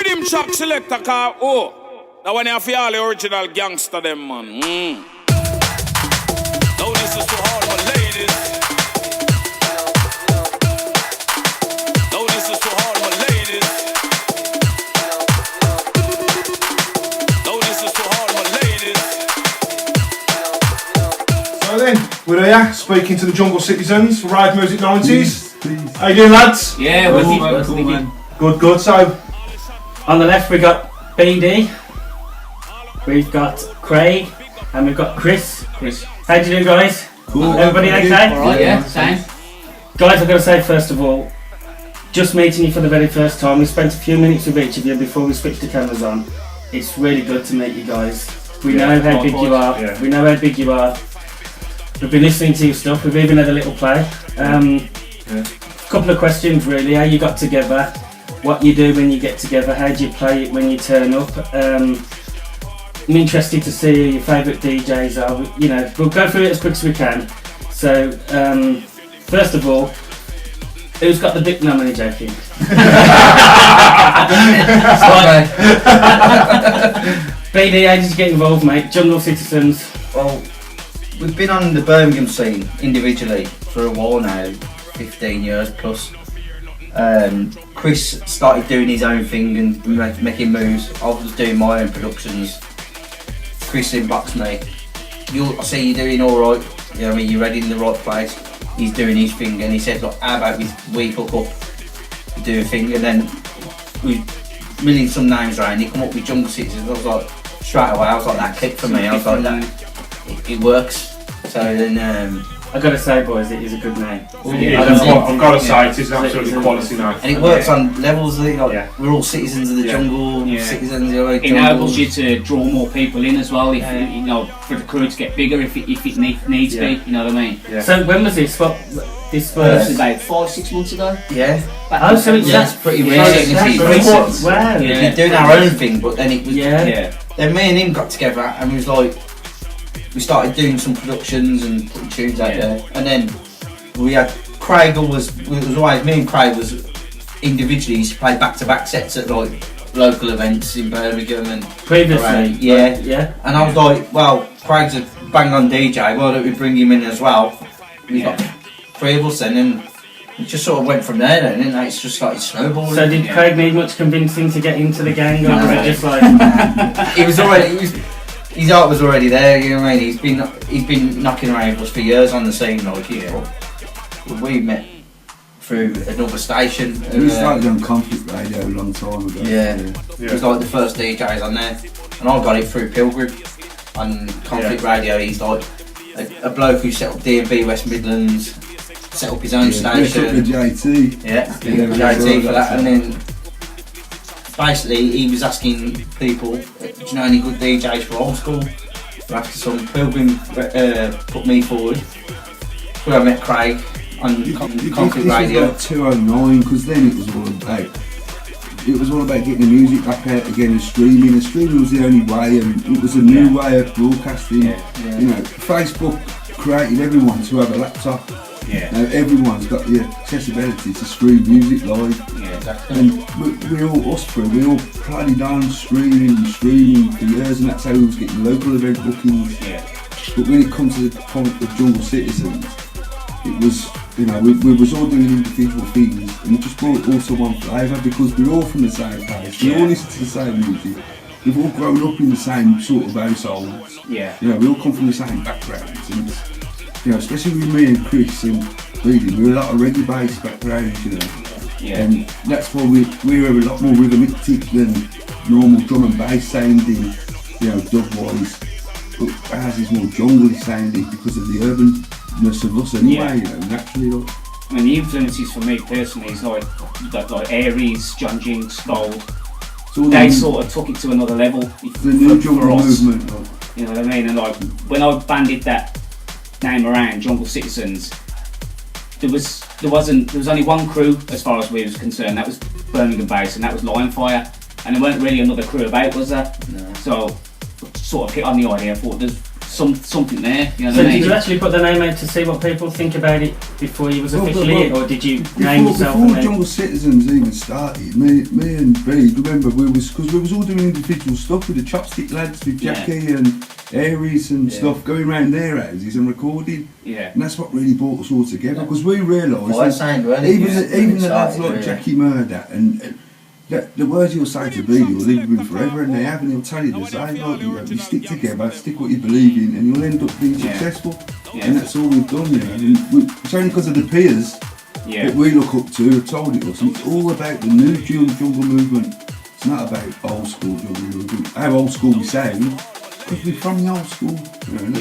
Rhythm track selector car, that one you have all the original gangster them, man. Now this is to all my ladies. Now this is to all my ladies. Now this is to all my ladies. So then, we're here speaking to the Jungle Citizens for Rave Music 90s. How you doing, lads? Yeah, cool, man. Good. So, On the left we got BD, we've got Craig, and we've got Chris. How do you do, guys? Cool. Everybody okay? Alright, yeah, same. Guys, I've got to say first of all, just meeting you for the very first time, we spent a few minutes with each of you before we switched the cameras on. It's really good to meet you guys. We know how big you are. Yeah. We know how big you are. We've been listening to your stuff. We've even had a little play. Couple of questions really. How you got together? What you do when you get together? How do you play it when you turn up? I'm interested to see who your favourite DJs are. You know, we'll go through it as quick as we can. So, first of all, who's got the dick? No, I'm only joking. BD, how did you get involved, mate? Jungle Citizens. Well, we've been on the Birmingham scene individually for a while now, 15 years plus. Chris started doing his own thing and making moves. I was doing my own productions. Chris inboxed me. I see you doing alright. You know what I mean? You're ready in the right place. He's doing his thing and he said, look, how about we hook up, do a thing, and then we milling some names around. He come up with Jungle Citizens. I was like, straight away, I was like, that clicked for me. I was like, it works. So then. I gotta say, boys, it is a good name. I've got to say, it is an absolutely quality name. And it works on levels, we're all citizens of the jungle, citizens of the jungle. It enables you to draw more people in as well, if you know, for the crew to get bigger if it needs to be, you know what I mean? Yeah. So when was this? This was about 5-6 months ago. Yeah. Oh, so it's pretty recent. Wow. We've been doing our own thing, but then it was. Yeah. Then me and him got together and we was like, we started doing some productions and putting tunes out there, and then we had Craig. It was always me and Craig was individually used to play back-to-back sets at like local events in Birmingham and previously. Yeah. And I was like, well, Craig's a bang-on DJ. Why don't we bring him in as well? We got 3 of us then, and it just sort of went from there. Then, and it's just started snowballing. So did Craig need much convincing to get into the gang, or was it just like? His art was already there, you know what I mean? He's been knocking around with us for years on the scene, like, we met through another station. We started on Conflict Radio a long time ago. Yeah. It was like the first DJs on there, and I got it through Pilgrim on Conflict Radio. He's like a bloke who set up D&B West Midlands, set up his own station. The JT. Yeah, JT for that, and then basically he was asking people, do you know any good DJs for old school? After some Pilgrim put me forward. Where I met Craig on Conflict Radio. This was like 2009, because then it was all about getting the music back out again and streaming. And streaming was the only way, and it was a new way of broadcasting. You know, Facebook created everyone to have a laptop. Now everyone's got the accessibility to stream music live. And we all plodded on streaming for years, and that's how we was getting local event bookings. But when it comes to the point of Jungle Citizens, it was, you know, we was all doing individual things, and it just brought also one flavour, because we're all from the same place, we all listen to the same music, we've all grown up in the same sort of households. You know, we all come from the same backgrounds, and you know, especially with me and Chris and Reading, we're a lot of reggae-based backgrounds, you know. And that's why we're a lot more rhythmic than normal drum and bass sounding, you know, dub-wise. But ours is more jungle sounding because of the urbanness of us anyway, you know, naturally. Like. I mean, the influences for me personally is like Aries, John Jinx, Gold. They sort of took it to another level. The new jungle movement. Like. You know what I mean? And like when I banded that name around, Jungle Citizens, there was only one crew as far as we was concerned. That was Birmingham based, and that was Lionfire. And there weren't really another crew about, was there? No. So sort of hit on the idea. I thought there's something there. You know So what I did mean? you actually put the name out to see what people think about it before you was Well, officially well, or did you name yourself? Before and then- Jungle Citizens even started, me and B, remember because we was all doing individual stuff with the Chopstick lads, with Jackie and Aries and stuff, going around their houses and recording. Yeah. And that's what really brought us all together, because we realised Well, that's saying, really, even the lads like really. Jackie Murder and the words you'll say to B, you'll live with him forever, and they have, and he'll tell you the same. Like, you stick together, stick what you believe in, and you'll end up being successful. Yeah. And that's all we've done, you know. And it's only because of the peers that we look up to have told it us. And it's all about the new jungle movement. It's not about old school jungle movement. How old school we sound, because we're from the old school. You know,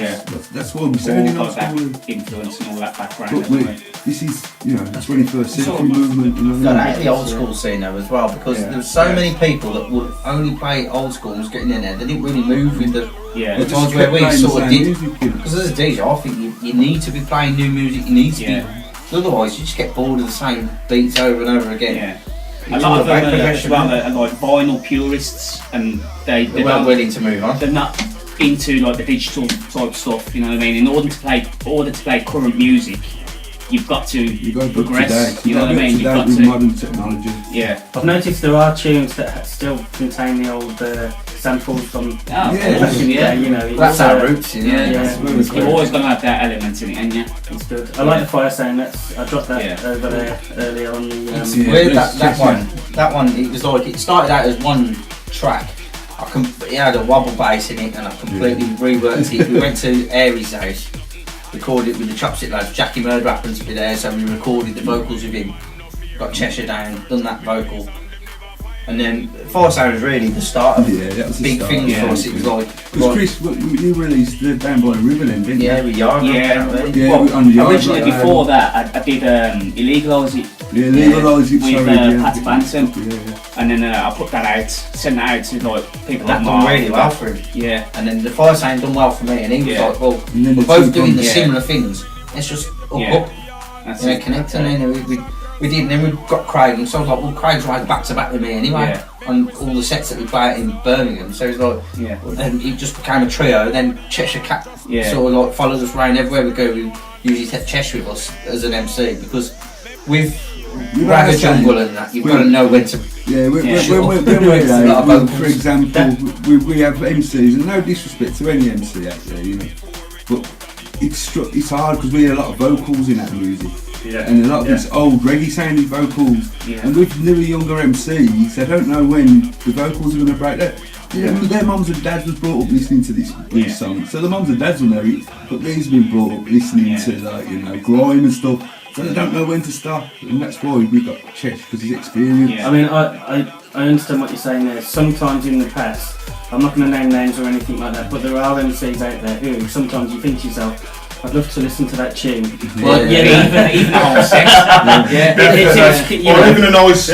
that's why we sound in All old of that school. influence and all that background. But haven't we? this is, the 21st century movement. You know Got what I out of mean? the old school scene now as well, because there's so many people that would only play old school and was getting in there. They didn't really move with the Yeah. times where we Playing the sort of same did. music, you know. Because as a DJ, I think you need to be playing new music. You need to be. Otherwise, you just get bored of the same beats over and over again. Yeah. It's A all lot of about them progression, are like vinyl purists, and They they're weren't not, willing to move on. they're not into like the digital type stuff. You know what I mean? In order to play current music, you've got to You've got to progress. today. You know what I mean? You've got with to. modern technology. Yeah. I've noticed there are tunes that still contain the old samples from Oh, Yeah, back in the yeah. day, you know. it's, That's our roots, you know. Yeah, yeah. It's You've always got to have that element in it, ain't you? It's good. I like the fire sound. I dropped that Yeah. over there earlier on the. It's Yeah, weird blues that section. one, it was like, it started out as one track. It had a wobble bass in it and I completely reworked it. We went to Aries' house, recorded it with the Chopstick lads. Jackie Murder happened to be there, so we recorded the vocals with him. Got Cheshire down, done that vocal. And then Fire Sound was really the start of That was the big start. things for us. It was like, Because Chris, you released the Down by the River then, didn't yeah, you? we yard. Yeah. Yeah, Well, on the yard, originally like, before that, I did Illegalise It Yeah, legalise it, with sorry. Pat Banton, Yeah. and then I put that out, sent that out to like people That that done really well for him. Yeah. And then the Fire Sound done well for me, and he was Yeah. like, well, And then we're the both two doing the Yeah. similar things. Let's just hook Yeah. up. That's You know, it. connect, and then we did, and then we got Craig, and so I was like, well, Craig's right back to back with me anyway, Yeah. on all the sets that we play out in Birmingham, so it's like, Yeah. and it just became a trio, then Cheshire Cat Yeah. sort of like followed us around everywhere we go, we usually take Cheshire with us as an MC, because with You Rave understand? Jungle and that, you've got to know when to, Yeah, when Sure. we're It's a lot of out, vocals. for example, we have MCs, and no disrespect to any MC out there, you know, but it's hard because we hear a lot of vocals in our music. Yeah. And a lot of it's old reggae sounding vocals, Yeah. and with newer younger MCs, they don't know when the vocals are going to break. Their mums and dads was brought up listening to these songs, so the mums and dads will know it. But these have been brought up listening to grime and stuff, so they don't know when to stop, and that's why we got Chesh, because he's experienced. Yeah. I mean, I understand what you're saying there. Sometimes in the past, I'm not going to name names or anything like that, but there are MCs out there who sometimes you think to yourself, I'd love to listen to that tune. Well, even a whole set. Or even a nice,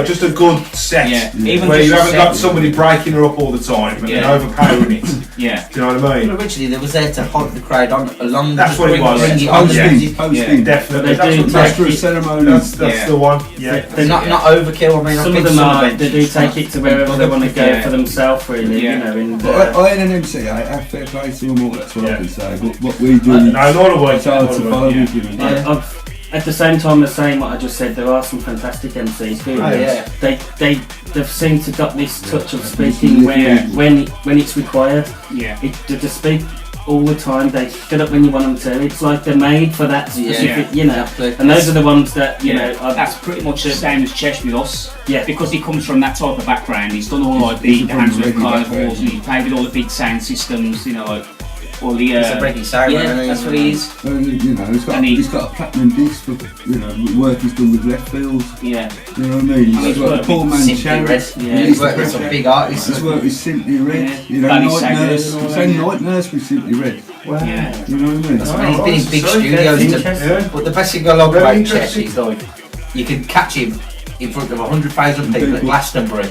just a good set. Yeah. Even Where just you a haven't set. got somebody breaking her up all the time and then overpowering it. Yeah. Do you know what I mean? originally they was there to hype the crowd on, along That's what it was. bring it on Hosting, the music. hosting. Definitely. But they do Master of take it- ceremonies. That's Yeah. the one. Yeah. They- Not overkill, I mean, I've Some been of them to are, events, they do it's take not- it to wherever they want to go Yeah. for themselves, really, Yeah. you know. And, But I ain't an MC, I have fair play to them all, that's what I can say. But what we do, No, nor do I. it's hard to follow with, you know. I've, at the same time as saying what I just said, there are some fantastic MCs who Oh, yeah. they've seemed to got this touch of speaking when it's required. Yeah. To speak all the time, they shut up when you want them to. It's like they're made for that specific, Yeah. you know. Exactly. And those are the ones that you know. That's pretty much the same as Chesh with us. Yeah. Because he comes from that type of background. He's done all like the Handsworth reggae carnivals, background. and he's played with all the big sound systems. You know, like all the. It's a reggae sound, Yeah, really, that's what he is. And, you know, And he's got a platinum disc for work he's done with left field. Yeah. You know what I mean? He's He's got worked a poor with man's Simply channel. Red. Yeah. He's worked with some big artists. He's worked with Simply Red. Yeah. You know, Danny Night Saggers Nurse. and all Saying that, Night Nurse with Simply Red. Yeah. You know what I mean? That's what he's been in big so studios. interesting. Yeah. But the best thing I love Very about Chesh interesting. is like, you can catch him in front of 100,000 people at Glastonbury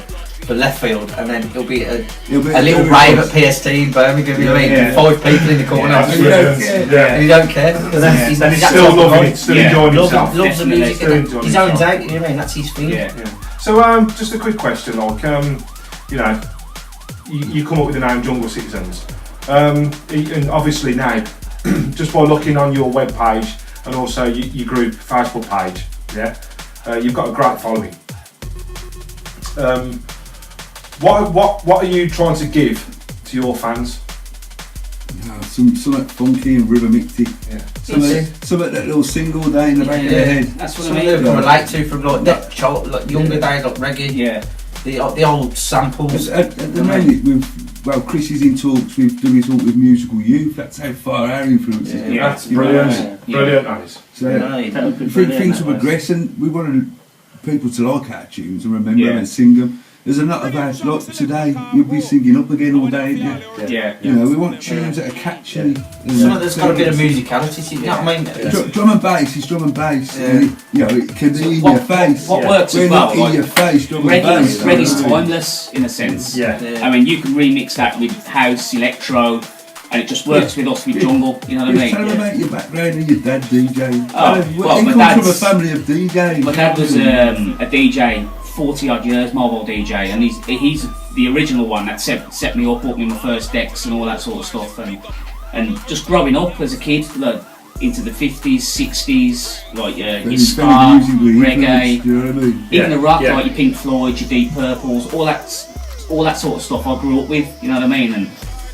for left field, and then it'll be a little rave at PST in Birmingham, you know what I mean? Yeah. 5 people in the corner, Yeah, and, you absolutely. don't, and you don't care. Because Yeah. he's And he's that still type of loving guy. it, still Yeah. enjoying Loves himself. the music, Still and enjoying his own himself. take, you know what I mean? That's his thing. Yeah. So, just a quick question, like, you come up with the name Jungle Citizens. And obviously now, just by looking on your webpage and also your group Facebook page, you've got a great following. What are you trying to give to your fans? Something funky and rhythmic. Something that little single day in the back of their head. That's what Something I they mean. can relate to from like younger days, like reggae. Yeah. The old samples. At the moment, Chris is in talks with doing talk with Musical Youth. That's how far our influence is. Yeah. That's brilliant. Brilliant, that is. So things will progress, and we want people to like our tunes and remember them and sing them. There's a lot of us, like today, you'll be singing up again all day, ain't you? Yeah. You know, we want tunes that are catchy. There's got a bit of musicality, you know what I mean? Drum and bass is drum and bass. And it can be in your face. What works We're as well, not in your face, drum and bass. Reggae's timeless in a sense. Yeah. I mean, you can remix that with house, electro, and it just works with us with jungle. You know what I mean? Tell them about your background and your dad DJ. Well, he comes from a family of DJs. My dad was a DJ, 40 odd years, mobile DJ, and he's the original one that set me up, bought me my first decks and all that sort of stuff. And just growing up as a kid, like into the 50s, 60s, like your ska, reggae, you know what I mean? even the rock, like your Pink Floyd, your Deep Purples, all that sort of stuff I grew up with. You know what I mean? And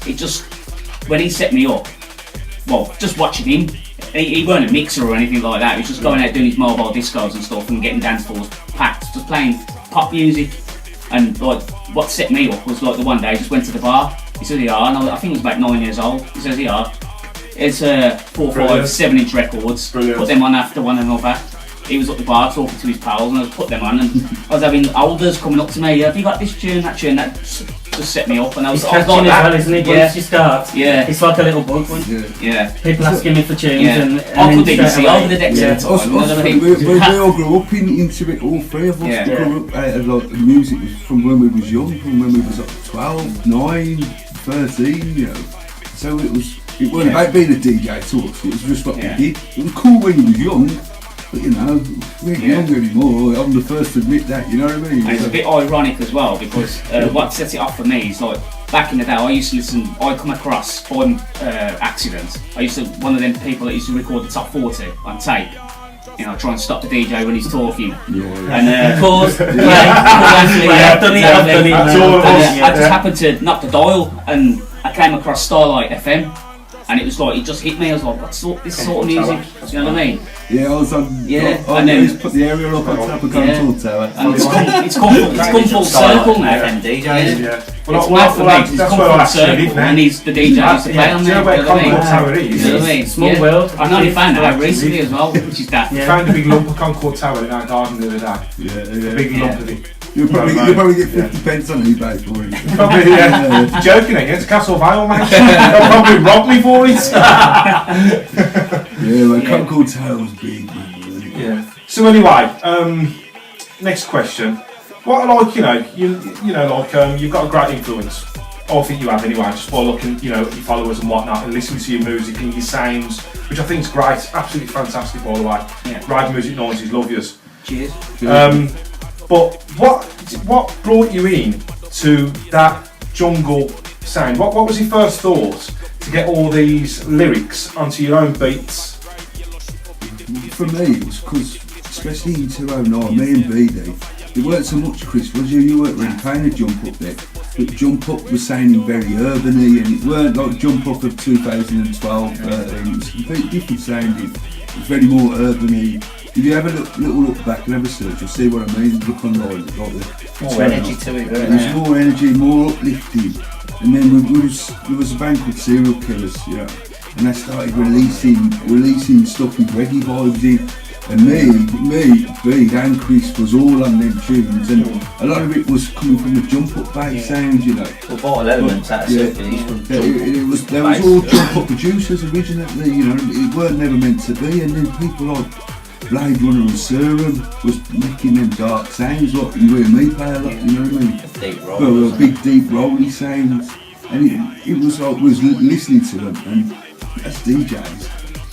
it just, when he set me up, well, just watching him, he weren't a mixer or anything like that. He was just going out doing his mobile discos and stuff and getting dance floors packed, just playing pop music. And like, what set me up was like the one day I just went to the bar. He said, and I think he was about 9 years old. He says, it's 4, 5, 7-inch records. Brilliant. Put them on after one another. He was at the bar talking to his pals, and I put them on, and I was having olders coming up to me. Have you got this tune? That just set me up, and I was Catching like as that. well, isn't it? Yeah. Once you start, it's like a little bug. Yeah. People asking me for tunes, and I couldn't even see over the decks at the time. You know what I mean? We all grew up into it, all three of us. Yeah. We grew up out of like the music was from when we was young, from when we was like 12, 9, 13, you know. So it wasn't about being a DJ to us, it was just what we did. It was cool when you was young, but you know, we ain't young anymore. I'm the first to admit that, you know what I mean? And it's a bit ironic as well, because what sets it off for me is like, back in the day I come across, by accident, one of them people that used to record the top 40 on tape. You know, try and stop the DJ when he's talking. And of course, I've done it. I just happened to knock the dial and I came across Starlight FM. And it was like, it just hit me. I was like, what's this sort of music? You know what I mean? Yeah, I was on. And then just put the aerial up on top of Control Tower. And it's come full circle now. FM DJs. It's mad for me, 'cause it's come full circle, and he's the DJ who used to play on Do you there. know where You know what I mean? Concord Tower is? You know what I mean? Small world. I only found it out recently as well, which is daft. We found a big lump of Concord Tower in our garden the other day. A big lump of it. You'll probably get 50 pence on eBay for it. Probably, yeah. Joking, it's Castle Vale, mate. They'll probably rob me for it. Concord Tower was big, man. Yeah. So anyway, next question. What are you've got a great influence. I think you have anyway, just by looking, at your followers and whatnot, and listening to your music and your sounds, which I think is great, absolutely fantastic, by the way. Rave Music 90s, love yous. Cheers. But what brought you in to that jungle sound? What was your first thought to get all these lyrics onto your own beats? For me, it was because, especially in 2009, me and BD, it weren't so much, Chris, was you? You weren't really playing a jump up there. But Jump Up was sounding very urban-y, and it weren't like Jump Up of 2012, 13. It was completely different sounding. It was very more urban-y. If you have a little look back and have a search, you'll see what I mean. Look online, more energy to it. There's more energy, more uplifting. And then there was a band called Serial Killers, and they started releasing stuff with reggae vibes in. And me, Bede and Chris was all on them tunes, and a lot of it was coming from the jump up bass sound, Well, Vital Elements, that's there was all jump up producers originally, it weren't never meant to be, and then people like Blade Runner and Serum was making them dark sounds like you hear me play a lot, you know what I mean? Deep roll. Big deep rolly sounds, and it was like, was listening to them, and as DJs,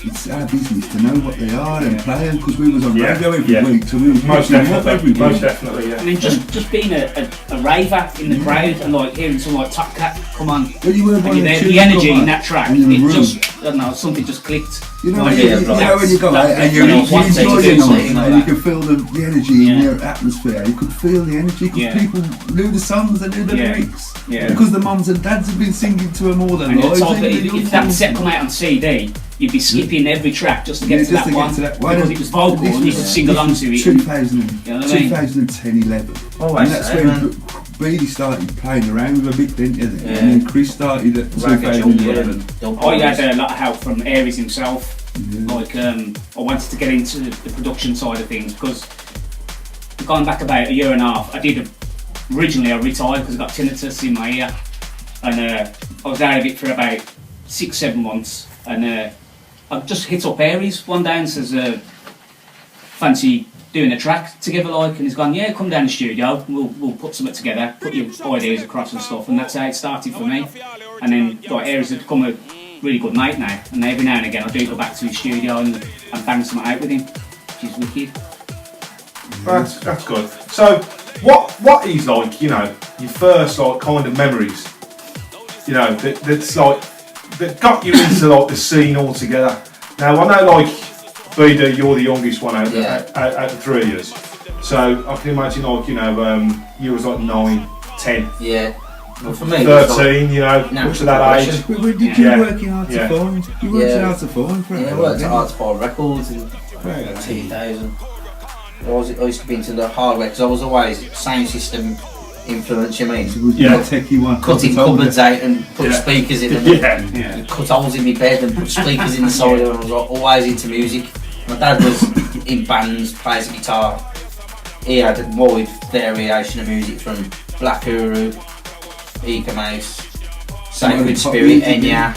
it's our business to know what they are and play them, because we was on Yeah, radio every yeah. week, so we was Most picking them up every definitely. week. Most definitely. Yeah. And then just being a raver in the crowd and like hearing someone like Top Cat come on, When you weren't and you're one of there, the the energy tunes in that track, and you're in it the room. just, I don't know, something just clicked. You know, Like, when you, yeah, you like know when you go that- out and that- you're you know, one thing to enjoying do it something like and you that. can feel the energy in Yeah. your atmosphere. You could feel the energy because Yeah. people knew the songs and knew the Yeah. lyrics. Yeah. Because the mums and dads have been singing to them all their And lives. the type that even the young if that ones. set come out on CD, you'd be skipping every track just to get Yeah, to just that to one get to that because it was vocal This and you was- could sing along to it. 2000, You know what I mean? 2010, 11. Always And that's say, when man. Beatty started playing around with a bit, didn't you? Yeah. And then Chris started at Ragged Jungle 2011. and Dub I Boys. had a lot of help from Aries himself. Yeah. Like, I wanted to get into the production side of things because going back about a year and a half, originally I retired because I got tinnitus in my ear, and I was out of it for about 6-7 months, and I just hit up Aries one day and says, fancy doing a track together, like, and he's gone, yeah, come down the studio, we'll put something together, put your ideas across and stuff, and that's how it started for me. And then like Aries had become a really good mate now, and every now and again I do go back to his studio and bang something out with him, which is wicked. That's good. So, what is like, you know, your first like kind of memories, you know, that's like that got you into like the scene altogether? Now I know like BD, you're the youngest one out of the three of us, so I can imagine like, you know, you was like 9, 10, Yeah. Well, for me, it was 13, you know, No, up to that age. progression. But when did you Yeah. working hard to Yeah. find? You worked Yeah. hard to find for like, it. yeah, I worked at didn't Arts Bar Records in Right. 2000. I used to be into the hardware because I was always sound system influence, you mean? you? Was Yeah. you a techie one? Cutting Told cupboards you. out and put Yeah. speakers in them. Yeah. Cut holes in my bed and put speakers in the side of them. I was always into music. My dad was in bands, plays the guitar. He had a wide variation of music from Black Uru, Eka Mouse, Sacred Pop Spirit, music, Enya,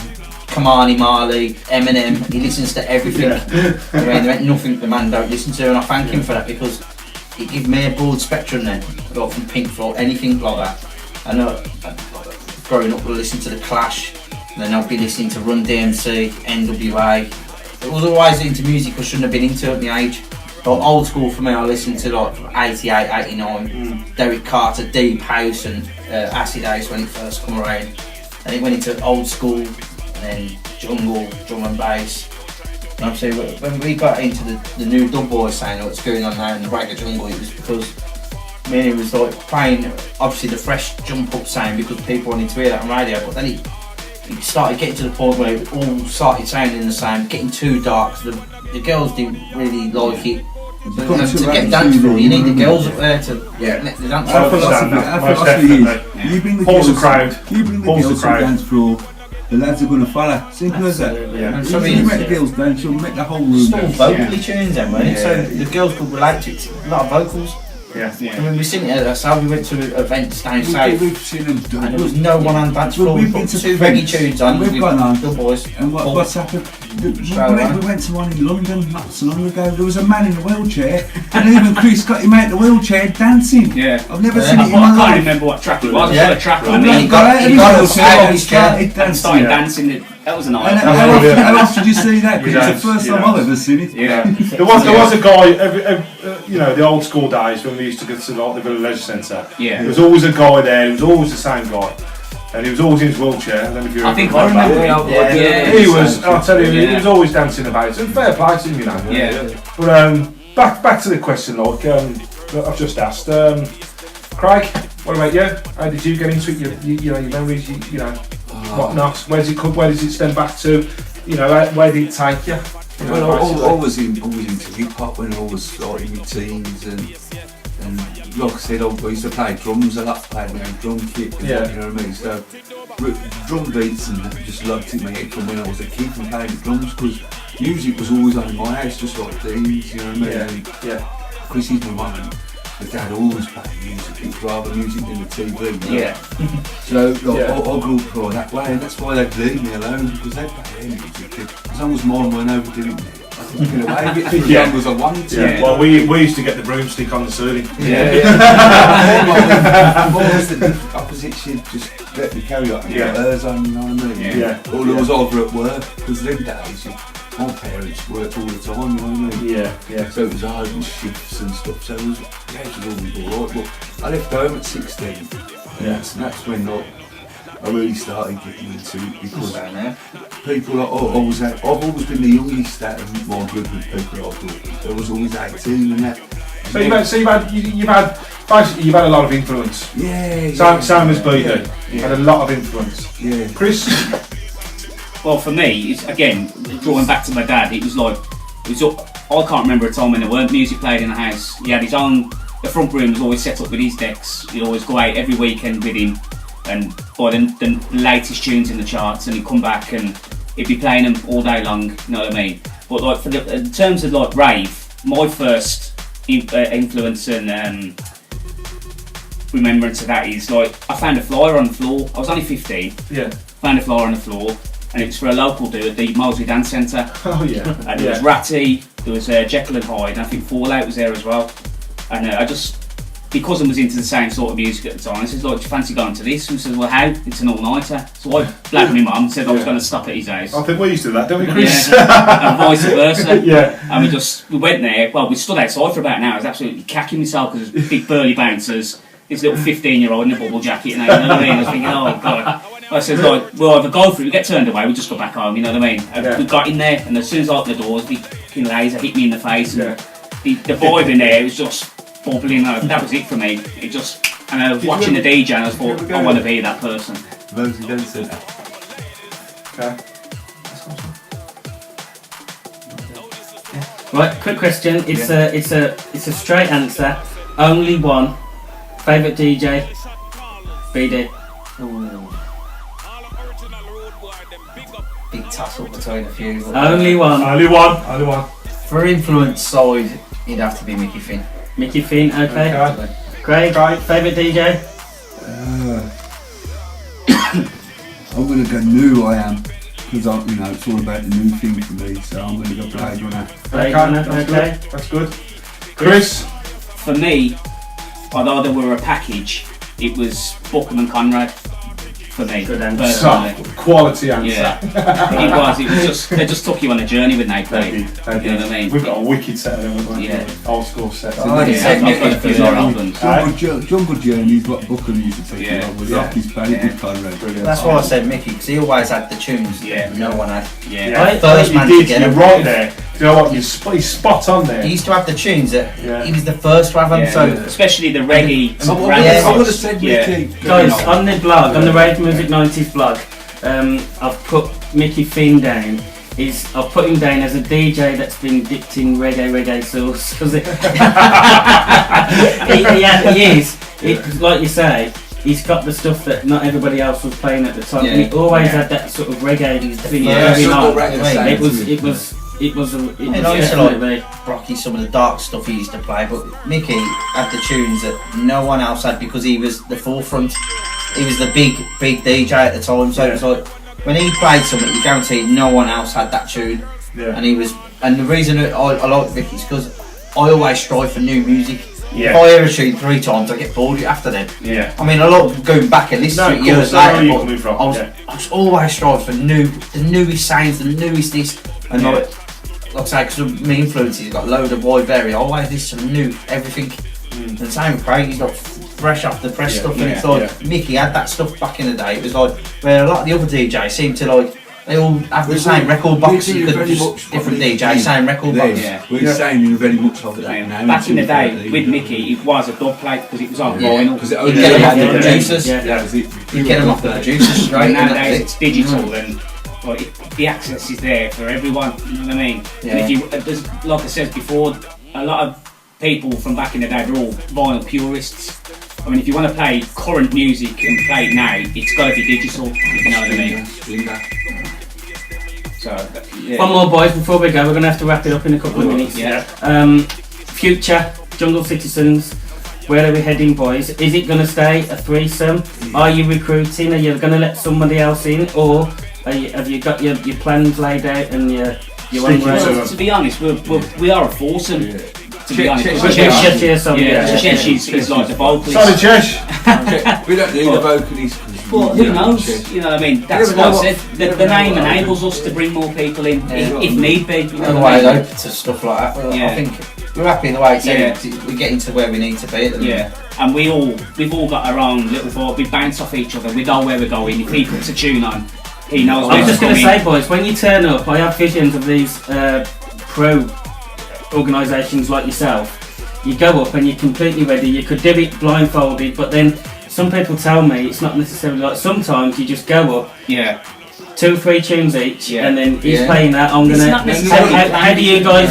Kamani Marley, Eminem. He listens to everything. I mean, there ain't nothing the man don't listen to, and I thank him for that because it gave me a broad spectrum then, like from Pink Floyd, anything like that. I know, growing up, I listened to The Clash, and then I'll be listening to Run DMC, NWA. I was always into music I shouldn't have been into at my age. Like old school for me, I listened to like 88, 89, Derek Carter, Deep House and Acid House when it first come around. And it went into old school, and then jungle, drum and bass. And obviously when we got into the new Dub Boys sound, what's going on now in the Ragged Jungle, it was because me and he was like playing obviously the fresh jump up sound because people wanted to hear that on radio, but then it started getting to the point where it all started sounding the same, getting too dark. So the girls didn't really like it. So, to get dance floor, you need the girls up there to let the dance Our Most floor. philosophy, definitely, our most philosophy is, definitely. you bring the Pulls the girls, crowd. you bring the Pulls the girls to the crowd. dance floor, the lads are going to follow. Simple as that. Absolutely. Yeah. And If so you make the it's girls dance, you'll make the whole room still dance. vocally tunes then, wasn't it? So Yeah. the girls could relate to it. A lot of vocals. Yeah. I mean, we seen it at how we went to events down south, We've seen them do and there was no one on dance floor. We've We been put to 2 reggae events, tunes on. we've with gone on. The boys. And what's happened? We Straight went to one in London not so long ago. There was a man in a wheelchair, and even Chris got him out of the wheelchair dancing. Yeah. I've never Yeah. seen it in my I can't life. remember what track it was. Yeah. I saw a track on And me. he got out of he his got us wheelchair out of and his chair started And dancing. started Yeah. dancing. That was a night. And That's how really- often did you see that? You Because it's don't, the first you time don't. I've ever seen it. Yeah. There was a guy, you know, the old school days when we used to go to like the Village Leisure Centre. Yeah. There was always a guy there. He was always the same guy, and he was always in his wheelchair. And then if you I think I remember remember. that, Yeah. he was. I'll tell you, he Yeah. was always dancing about. And fair play to him, you know. Yeah. But back to the question, like that I've just asked. Craig, what about you? How did you get into it? You know, your memories. You know, whatnot. Where does it stem back to? You know, where did it take you? You know, Well, basically? I was into hip hop when I was like in my teens, and like I said, I used to play drums a lot, played my own drum kit, and Yeah. you know what I mean. So drum beats and that just loved it in my head from when I was a kid and playing the drums because music was always on in my house, just like these, you know what I mean. Yeah. And Yeah. Chrissy's my mum and my dad always played music. It was rather music than the TV. You know? Yeah. So like, Yeah. I grew up like that way, and that's why they'd leave me alone because they'd play their music. As long as mine weren't overdoing it, I could get away with it for as Yeah. long as I wanted to. Yeah. Well, we used to get the broomstick on the ceiling. Mine was the opposite. She'd just let me carry on and Yeah. get hers on, you know what I mean? Yeah. Or I was over at work because them days my parents worked all the time, you know what I mean? Yeah. So it was hard and shifts and stuff, so it was always alright, but I left home at 16, and that's when like, I really started getting into it, because people are I've always been the youngest out of my group of people I've worked with. I was always 18 and that. So you've had basically you've had a lot of influence. Yeah. Same as BD. You had a lot of influence. Yeah. Chris? Well, for me, it's, again, drawing back to my dad, it was like, I can't remember a time when there weren't music played in the house. He had his own, the front room was always set up with his decks. He'd always go out every weekend with him and buy the latest tunes in the charts, and he'd come back and he'd be playing them all day long, you know what I mean? But like in terms of like rave, my first influence and remembrance of that is like, I found a flyer on the floor. I was only 15. Yeah. Found a flyer on the floor, and it was for a local dude at the Mosley Dance Centre. Oh yeah. And there was Ratty, there was Jekyll and Hyde, and I think Fallout was there as well. And I just, because I was into the same sort of music at the time, I said, like, do you fancy going to this? And he said, well, how? It's an all-nighter. So I blagged my mum and said I was going to stop at his house. I think we used to do that, don't we, Chris? Yeah, and vice versa. Yeah. And we went there, well, we stood outside for about an hour. I was absolutely cacking myself because there was big burly bouncers, this little 15-year-old in a bubble jacket, and you know what I mean? I was thinking, oh, God. I said, like, well, if I go for it, we get turned away, we just go back home, you know what I mean? And we got in there, and as soon as I opened the doors, the fucking laser hit me in the face. And the vibe in there, it was just bubbling. That was it for me. It just, and I was watching the DJ, and I thought, I want to be that person. Mosley Dance Centre. Okay. Right, quick question. It's a straight answer. Only one. Favourite DJ? BD. Big tussle between a few. Only one. Only one. For influence side, it'd have to be Mickey Finn. Mickey Finn, okay. Craig, favourite DJ? I'm going to go new, I am. Because it's all about the new thing for me, so I'm going to go Blade Runner. Blade Runner, okay. That's good. Chris? For me, although they were a package, it was Buckham and Conrad for me. Good answer. Personally. Quality answer. Yeah, it was just, they just took you on a journey when they played. You know what I mean? We've got a wicked set of them, haven't we? Yeah. Old school set. Oh, I've got a few of their albums. Jungle Journey's what Buckham used to take on with Rocky's Panic with Conrad. That's why I said Mickey, because he always had the tunes Yeah. that no one had. Yeah. First man to get You're them. right there. You know what? He's spot on there. He used to have the tunes that he was the first to have them, so Especially the reggae. I would have said Mickey. Guys, on the blog, on the Rave Music 90s blog, I've put Mickey Finn down. I've put him down as a DJ that's been dipped in reggae sauce. He is. Like you say, he's got the stuff that not everybody else was playing at the time. And he always had that sort of reggae thing going on. It was definitely. Rocky, some of the dark stuff he used to play, but Mickey had the tunes that no one else had because he was the forefront. He was the big DJ at the time, so it was like when he played something, you guaranteed no one else had that tune. Yeah. And the reason I like Vicky is because I always strive for new music. Yeah. If I hear a tune 3 times, I get bored after them. Yeah. I mean, I like going back and listening to it years later, but I was always strive for the newest sounds, the newest this, and like I say, because my influences got a load of wide variety, I always listen to new everything. And the same with Craig, he's got fresh off the press stuff, and it's like Mickey had that stuff back in the day. It was like where a lot of the other DJs seem to like. They all have the same record box. You could just different DJs, same record box. We're saying you're very much like that now. Back in the day, with Mickey, it was a dub plate because it was on vinyl. Because You get them off the producers. That was it. You get them off the producers straight. Nowadays it's digital and like, the access is there for everyone. You know what I mean? Yeah. And if you, like I said before, a lot of people from back in the day were all vinyl purists. I mean, if you want to play current music and play it now, it's got to be digital. If you know what I mean? So, One more, boys, before we go. We're going to have to wrap it up in a couple of minutes. Future, Jungle Citizenz, where are we heading, boys? Is it going to stay a threesome? Are you recruiting? Are you going to let somebody else in? Or have you got your plans laid out and your own road? To be honest, we are a foursome. to be honest. Chesh is like the vocalist. Sorry, Chesh. We don't need a vocalist. But who knows? You know what I mean? That's what I said. The name enables us to bring more people in if need be. You know the what I way mean? open to stuff like that. But Yeah. I think we're happy the way it's we're getting to where we need to be. Yeah, and we've all got our own little thought. We bounce off each other. We know where we're going. If he puts a tune on, he knows. I was just going to say, boys, when you turn up, I have visions of these pro organisations like yourself. You go up and you're completely ready. You could do it blindfolded, but then some people tell me it's not necessarily like. Sometimes you just go up. Yeah. 2 or 3 tunes each, and then he's Yeah. playing that. I'm It's gonna. not necessarily How do you guys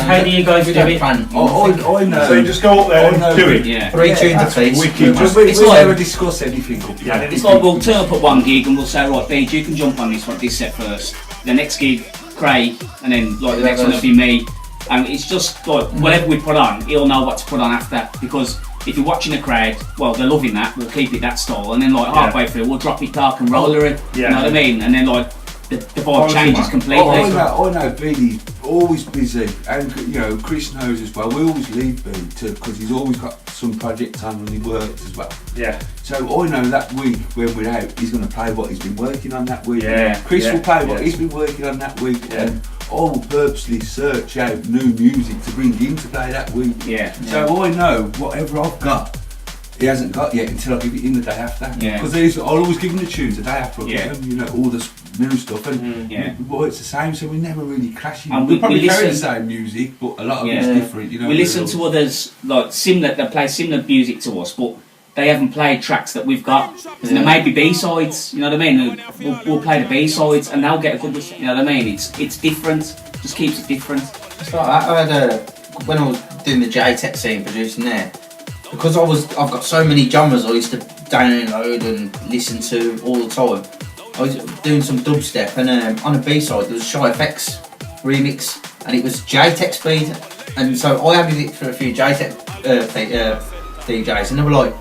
do it? I know. So you just go up there and do it. Yeah. 3 tunes a piece. Wicked. It's We like- never discuss anything up here. It's like we'll turn up at one gig and we'll say, right, Beej, you can jump on this set first. The next gig, Craig, and then like the next one will be me. And it's just like whatever we put on, he'll know what to put on after. Because if you're watching a crowd, well, they're loving that. We'll keep it that style, and then like halfway through, we'll drop it dark and roller it. You know what I mean? And then like the vibe changes completely. I know Beanie's always busy, and you know Chris knows as well. We always leave Beanie because he's always got some project on and he works as well. Yeah. So I know that week when we're out, he's going to play what he's been working on that week. Yeah, Chris yeah, will play what yeah. he's been working on that week, Yeah. and I will purposely search out new music to bring in to play that week. Yeah. So I know whatever I've got, he hasn't got yet until I give it in the day after. Yeah. Because I'll always give him the tunes the day after. I give him, you know, all this new stuff, and well, it's the same. So we never really clashing. And we probably we carry the listen- same music, but a lot of Yeah. it's different. You know, We listen to others like similar. They play similar music to us, but they haven't played tracks that we've got. And there may be B-sides. You know what I mean? We'll play the B-sides, and they'll get a good. You know what I mean? It's different. Just keeps it different. It's like that. I had when I was doing the J-Tech scene, producing there, because I've got so many genres I used to download and listen to all the time. I was doing some dubstep, and on a B-side there was Shy FX remix, and it was J-Tech speed, and so I added it for a few J-Tech DJs, and they were like,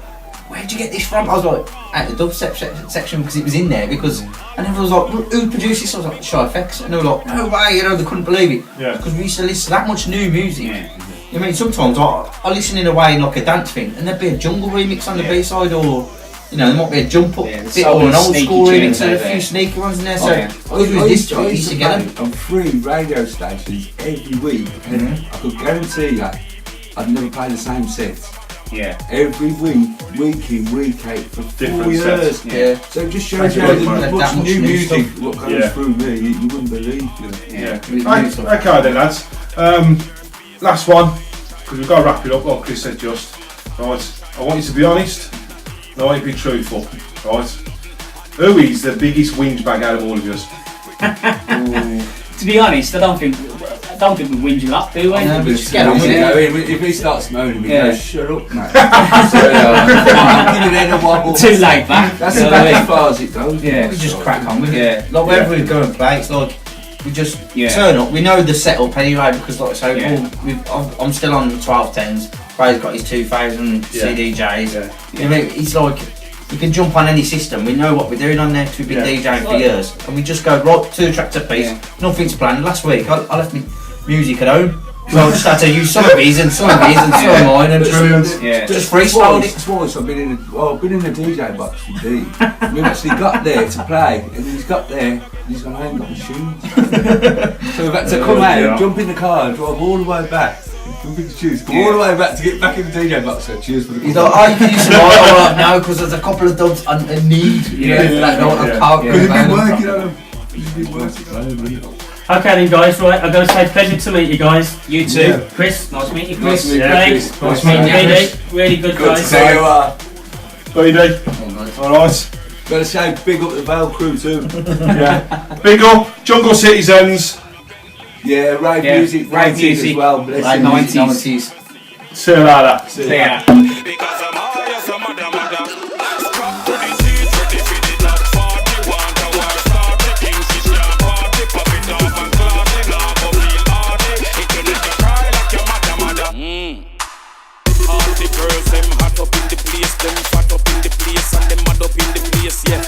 "Where'd you get this from?" I was like, "At the dubstep section," because it was in there. Because and everyone was like, "Who produced this?" I was like, "Shy FX," and they were like, "No way!" You know, they couldn't believe it. Yeah. Because we used to listen to that much new music. Yeah. I mean, sometimes I listen in a way like a dance thing, and there'd be a jungle remix on the B-side, or you know, there might be a jump up bit, so or an many old sneaky school tunes remix, and a out there. few sneaky ones in there. So yeah. I used to get them. play on 3 radio stations every week, and I could guarantee you, I'd never play the same sets. Yeah. Every week in, week out for 4 Different years. sets. Yeah. So it just shows That's you great, how man. much That much new new music stuff. what goes Yeah. through me, you wouldn't believe. You know. Yeah. Okay then, lads. Last one, because we've got to wrap it up. Like Chris said, just right. I want you to be honest. And I want you to be truthful. Right. Who is the biggest whinge bag out of all of us? To be honest, I don't think we whinge a lot, do we? No, Just get on with it. If he starts moaning, we Yeah. go, shut up, mate. I'm giving it a wobble. Too laid back. That's you know about what I as mean? far as it goes. Yeah. We just crack on with it. Yeah. Like wherever we go and play, it's like we just Yeah. turn up. We know the setup anyway, because like I say, Yeah. I'm still on 1210s. Ray's got his 2000 Yeah. CDJs. Yeah. You know, it's like we can jump on any system. We know what we're doing on there because we've been Yeah. DJing for years, and we just go right 2 tracks a piece. Yeah. Nothing's planned. Last week I left my music at home, so I just had to use some of these and some of these and some of mine, and just Yeah. freestyled it. Twice I've been in a DJ box indeed. We've actually got there to play, and he's got there, and he's gone, I ain't got my shoes. So we've had to come out, jump in the car, and drive all the way back. Jump in the shoes, come all the way back to get back in the DJ box. So cheers for the He's like, oh, you can use some more. I'm like, no, because there's a couple of dubs I need. Yeah. Like, no, I can't. We've been man. working on them. We've been working on them. Okay then, guys. Right, I've got to say, pleasure to meet you guys. You too. Yeah. Chris, nice to meet you. Nice Chris, to meet you, Thanks. Chris. Nice to meet you. Chris. BD, really good, Good to guys. see you. BD. Alright. Better say big up the Vale crew too. Yeah. Big up, Jungle Citizens. Yeah, rave Yeah, music, rave 90s music. as well. Like Bless 90s. See you later. Yeah. Because I'm high as a mother. Strap to the seat, ready for the top party. Want a war start, the Kingfisher party. Pop it off and class it off, but feel hardy. It will make you cry like your mother. All the girls, them hot up in the place, them fat up in the place, and them mad up in the place, yeah.